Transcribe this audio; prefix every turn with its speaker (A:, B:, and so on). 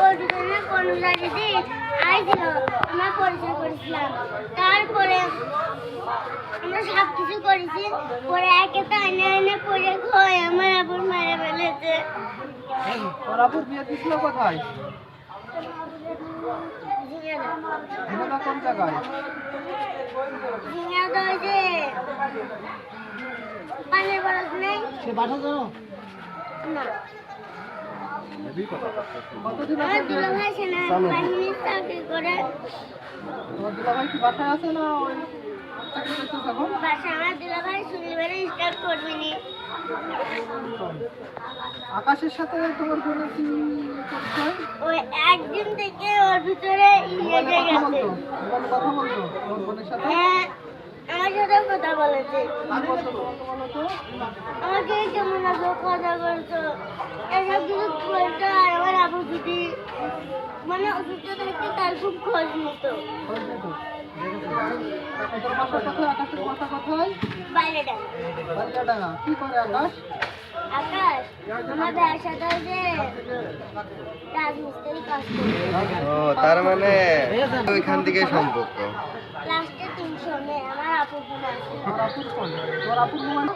A: ওর দুজনে কোনটা দিদি আইছিল, আমরা পরিচয় করেছিলাম। তারপরে আমরা সব কিছু করেছি, পরে একে তো আইনে আইনে পরে খোয় আমার আবার মেরে ফেলেছে।
B: তোর আপুর বিয়ে দিছিল কোথায়? ঝিনাইদহ কোন জায়গায়?
A: ঝিনাইদহ ওই যে পানির বরফ নেই
B: সে বাসা জানো
A: না,
B: কতদিন
A: আমার
B: আগে
A: দুলাভাই সেনাবাহিনীর চাকরি করে।
B: তোমার দুলাভাই কি বাসায় আছে না ওই চাকরি করতেছে এখন?
A: বাসা আমার দুলাভাই শনিবারে স্টার্ট করবি নি।
B: আকাশের সাথে তোমার বোনের কি পরিচয়?
A: ওই একদিন থেকে ওর ভিতরে ইয়ে জেগে গেছে।
B: কথা বলতো তোর বোনের সাথে?
A: হ্যাঁ, আমার সাথে কথা বলেছে।
B: কি বলতো তোমাকে বলতো?
A: আমাকে কেমন আছো কথা বলতো, এসব কিছু বলতো। আর আমার আবু দিদি মানে অসুস্থ থাকতে তার খুব খোঁজ নিত।
B: খোঁজ নিত? তোর বাসা কোথায়? আকাশের বাসা কোথায়?
A: বাইরে ডাক
B: বালিয়াডাঙ্গা। কি করে আকাশ?
A: আকাশ আমার ব্যবসাটা যে রাজমিস্ত্রি কাজ করে।
C: ও তার মানে ওইখান থেকে সম্পর্ক।
A: লাস্টে 300 নেই, আমার আপুর বোন আছে।
B: তোর আপুর ফোন? তোর আপুর মোবাইল